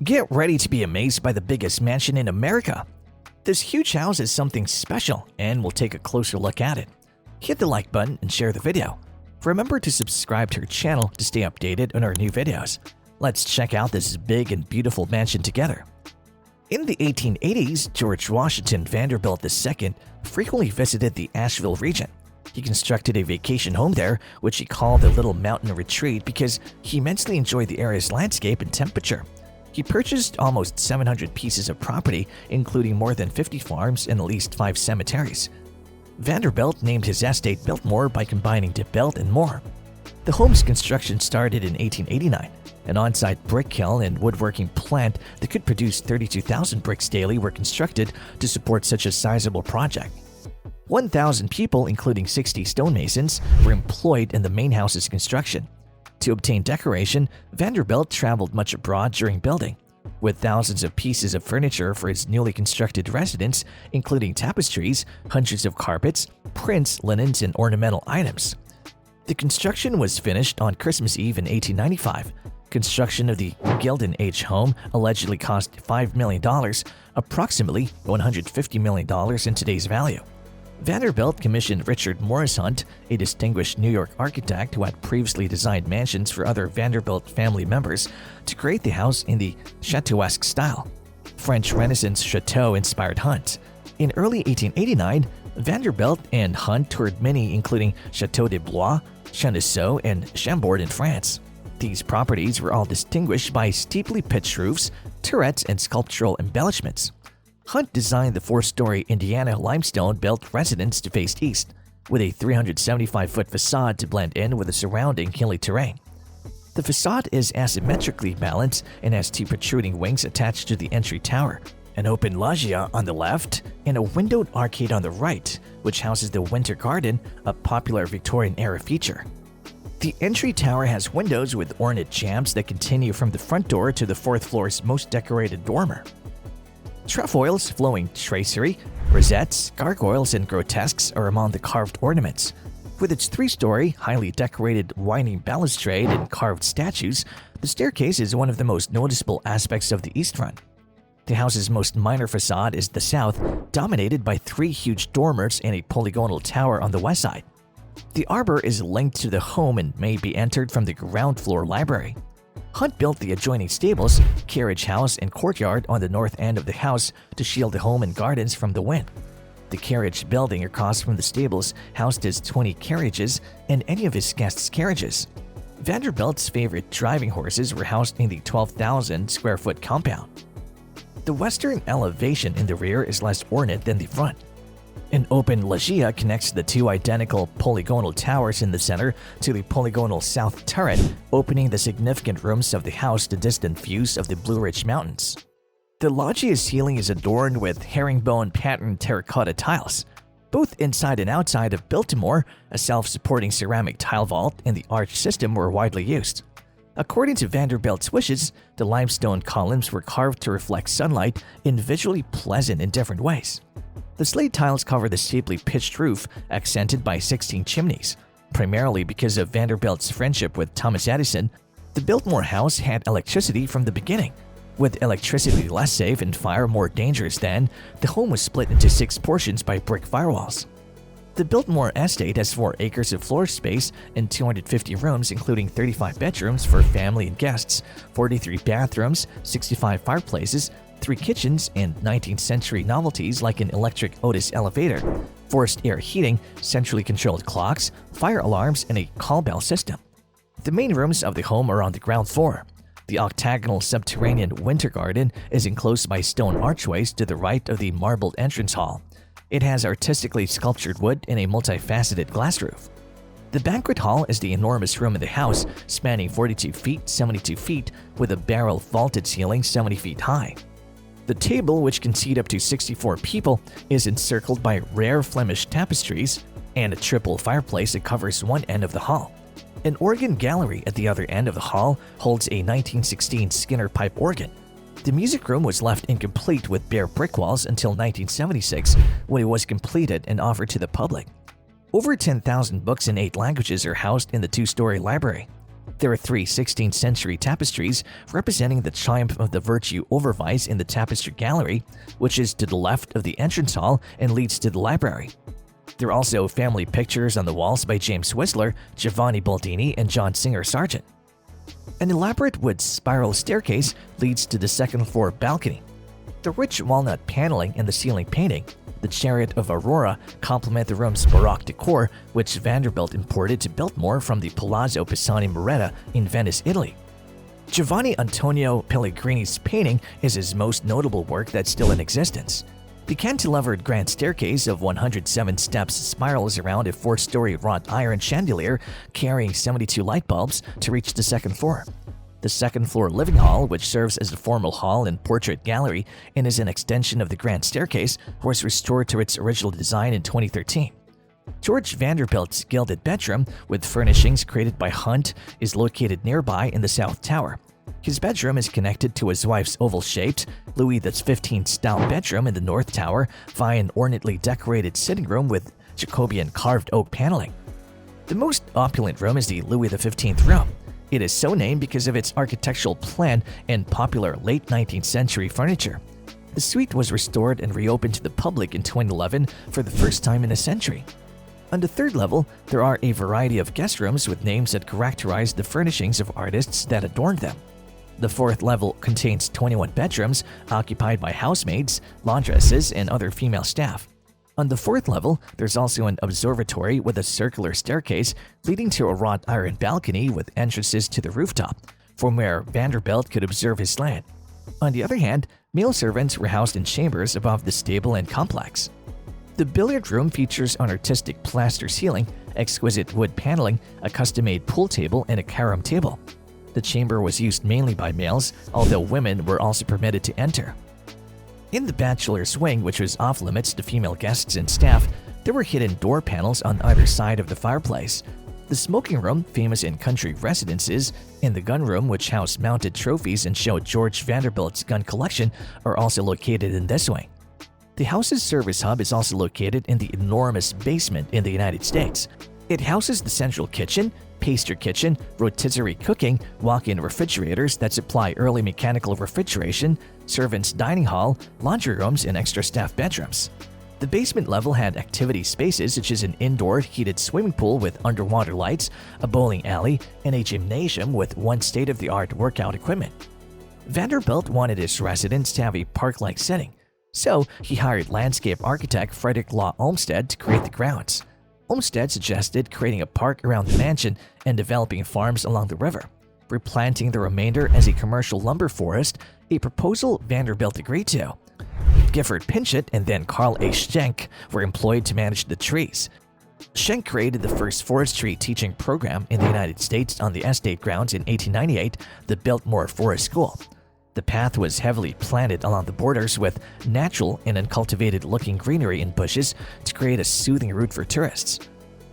Get ready to be amazed by the biggest mansion in America. This huge house is something special, and we'll take a closer look at it. Hit the like button and share the video. Remember to subscribe to our channel to stay updated on our new videos. Let's check out this big and beautiful mansion together. In the 1880s, George Washington Vanderbilt II frequently visited the Asheville region. He constructed a vacation home there, which he called the Little Mountain Retreat because he immensely enjoyed the area's landscape and temperature. He purchased almost 700 pieces of property, including more than 50 farms and at least 5 cemeteries. Vanderbilt named his estate Biltmore by combining DeBilt and Moore. The home's construction started in 1889. An on-site brick kiln and woodworking plant that could produce 32,000 bricks daily were constructed to support such a sizable project. 1,000 people, including 60 stonemasons, were employed in the main house's construction. To obtain decoration, Vanderbilt traveled much abroad during building, with thousands of pieces of furniture for his newly constructed residence, including tapestries, hundreds of carpets, prints, linens, and ornamental items. The construction was finished on Christmas Eve in 1895. Construction of the Gilded Age home allegedly cost $5 million, approximately $150 million in today's value. Vanderbilt commissioned Richard Morris Hunt, a distinguished New York architect who had previously designed mansions for other Vanderbilt family members, to create the house in the chateauesque style. French Renaissance chateau inspired Hunt. In early 1889, Vanderbilt and Hunt toured many, including Chateau de Blois, Cheneseau, and Chambord in France. These properties were all distinguished by steeply pitched roofs, turrets, and sculptural embellishments. Hunt designed the 4-story Indiana limestone-built residence to face east, with a 375-foot facade to blend in with the surrounding hilly terrain. The facade is asymmetrically balanced and has 2 protruding wings attached to the entry tower, an open loggia on the left, and a windowed arcade on the right, which houses the Winter Garden, a popular Victorian-era feature. The entry tower has windows with ornate jambs that continue from the front door to the 4th floor's most decorated dormer. Trefoils, flowing tracery, rosettes, gargoyles, and grotesques are among the carved ornaments. With its 3-story, highly decorated winding balustrade and carved statues, the staircase is one of the most noticeable aspects of the east front. The house's most minor facade is the south, dominated by 3 huge dormers and a polygonal tower on the west side. The arbor is linked to the home and may be entered from the ground floor library. Hunt built the adjoining stables, carriage house, and courtyard on the north end of the house to shield the home and gardens from the wind. The carriage building across from the stables housed his 20 carriages and any of his guests' carriages. Vanderbilt's favorite driving horses were housed in the 12,000 square foot compound. The western elevation in the rear is less ornate than the front. An open loggia connects the 2 identical polygonal towers in the center to the polygonal south turret, opening the significant rooms of the house to distant views of the Blue Ridge Mountains. The loggia's ceiling is adorned with herringbone-patterned terracotta tiles. Both inside and outside of Biltmore, a self-supporting ceramic tile vault and the arch system were widely used. According to Vanderbilt's wishes, the limestone columns were carved to reflect sunlight and visually pleasant in different ways. The slate tiles cover the steeply pitched roof, accented by 16 chimneys. Primarily because of Vanderbilt's friendship with Thomas Edison, the Biltmore house had electricity from the beginning. With electricity less safe and fire more dangerous than, the home was split into 6 portions by brick firewalls. The Biltmore estate has 4 acres of floor space and 250 rooms, including 35 bedrooms for family and guests, 43 bathrooms, 65 fireplaces, 3 kitchens, and 19th century novelties like an electric Otis elevator, forced air heating, centrally controlled clocks, fire alarms, and a call bell system. The main rooms of the home are on the ground floor. The octagonal subterranean Winter Garden is enclosed by stone archways to the right of the marbled entrance hall. It has artistically sculptured wood and a multifaceted glass roof. The banquet hall is the enormous room in the house, spanning 42 feet, 72 feet, with a barrel vaulted ceiling 70 feet high. The table, which can seat up to 64 people, is encircled by rare Flemish tapestries and a triple fireplace that covers one end of the hall. An organ gallery at the other end of the hall holds a 1916 Skinner pipe organ. The music room was left incomplete with bare brick walls until 1976, when it was completed and offered to the public. Over 10,000 books in 8 languages are housed in the 2-story library. There are three 16th century tapestries representing the triumph of the virtue over vice in the Tapestry Gallery, which is to the left of the entrance hall and leads to the library. There are also family pictures on the walls by James Whistler, Giovanni Baldini, and John Singer Sargent. An elaborate wood spiral staircase leads to the second-floor balcony. The rich walnut paneling and the ceiling painting, the Chariot of Aurora, complement the room's Baroque decor, which Vanderbilt imported to Biltmore from the Palazzo Pisani Moretta in Venice, Italy. Giovanni Antonio Pellegrini's painting is his most notable work that's still in existence. The cantilevered grand staircase of 107 steps spirals around a 4-story wrought iron chandelier carrying 72 light bulbs to reach the second floor. The second-floor living hall, which serves as a formal hall and portrait gallery and is an extension of the grand staircase, was restored to its original design in 2013. George Vanderbilt's gilded bedroom, with furnishings created by Hunt, is located nearby in the South Tower. His bedroom is connected to his wife's oval-shaped, Louis XV-style bedroom in the North Tower via an ornately decorated sitting room with Jacobean carved oak paneling. The most opulent room is the Louis XV room. It is so named because of its architectural plan and popular late 19th century furniture. The suite was restored and reopened to the public in 2011 for the first time in a century. On the third level, there are a variety of guest rooms with names that characterize the furnishings of artists that adorned them. The fourth level contains 21 bedrooms occupied by housemaids, laundresses, and other female staff. On the fourth level, there's also an observatory with a circular staircase leading to a wrought iron balcony with entrances to the rooftop, from where Vanderbilt could observe his land. On the other hand, male servants were housed in chambers above the stable and complex. The billiard room features an artistic plaster ceiling, exquisite wood paneling, a custom-made pool table, and a carom table. The chamber was used mainly by males, although women were also permitted to enter. In the bachelor's wing, which was off-limits to female guests and staff, there were hidden door panels on either side of the fireplace. The smoking room, famous in country residences, and the gun room, which housed mounted trophies and showed George Vanderbilt's gun collection, are also located in this wing. The house's service hub is also located in the enormous basement in the United States. It houses the central kitchen, pastry kitchen, rotisserie cooking, walk-in refrigerators that supply early mechanical refrigeration, servants' dining hall, laundry rooms, and extra staff bedrooms. The basement level had activity spaces such as an indoor heated swimming pool with underwater lights, a bowling alley, and a gymnasium with one state-of-the-art workout equipment. Vanderbilt wanted his residence to have a park-like setting, so he hired landscape architect Frederick Law Olmsted to create the grounds. Olmsted suggested creating a park around the mansion and developing farms along the river, replanting the remainder as a commercial lumber forest, a proposal Vanderbilt agreed to. Gifford Pinchot and then Carl A. Schenck were employed to manage the trees. Schenck created the first forestry teaching program in the United States on the estate grounds in 1898, the Biltmore Forest School. The path was heavily planted along the borders with natural and uncultivated-looking greenery and bushes to create a soothing route for tourists.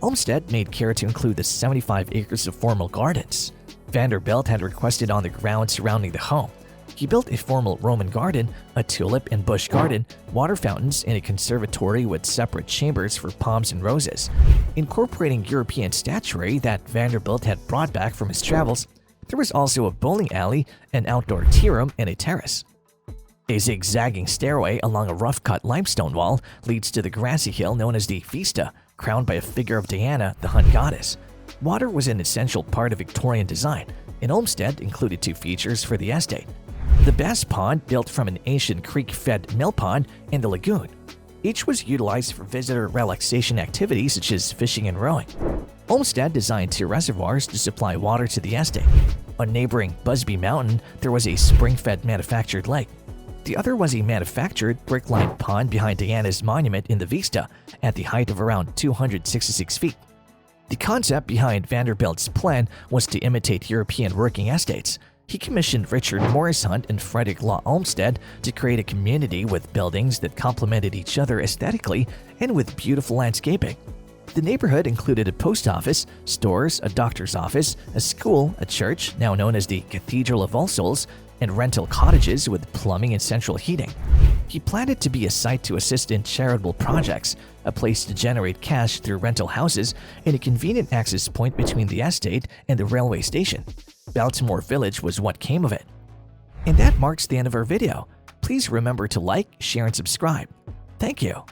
Olmsted made care to include the 75 acres of formal gardens Vanderbilt had requested on the ground surrounding the home. He built a formal Roman garden, a tulip and bush garden, water fountains, and a conservatory with separate chambers for palms and roses. Incorporating European statuary that Vanderbilt had brought back from his travels, there was also a bowling alley, an outdoor tea room, and a terrace. A zigzagging stairway along a rough-cut limestone wall leads to the grassy hill known as the Vista, crowned by a figure of Diana, the hunt goddess. Water was an essential part of Victorian design, and Olmsted included two features for the estate: the Bass Pond, built from an ancient creek-fed mill pond, and the lagoon. Each was utilized for visitor relaxation activities such as fishing and rowing. Olmsted designed two reservoirs to supply water to the estate. On neighboring Busby Mountain, there was a spring-fed manufactured lake. The other was a manufactured brick-lined pond behind Diana's monument in the Vista at the height of around 266 feet. The concept behind Vanderbilt's plan was to imitate European working estates. He commissioned Richard Morris Hunt and Frederick Law Olmsted to create a community with buildings that complemented each other aesthetically and with beautiful landscaping. The neighborhood included a post office, stores, a doctor's office, a school, a church, now known as the Cathedral of All Souls, and rental cottages with plumbing and central heating. He planned it to be a site to assist in charitable projects, a place to generate cash through rental houses, and a convenient access point between the estate and the railway station. Baltimore Village was what came of it. And that marks the end of our video. Please remember to like, share, and subscribe. Thank you.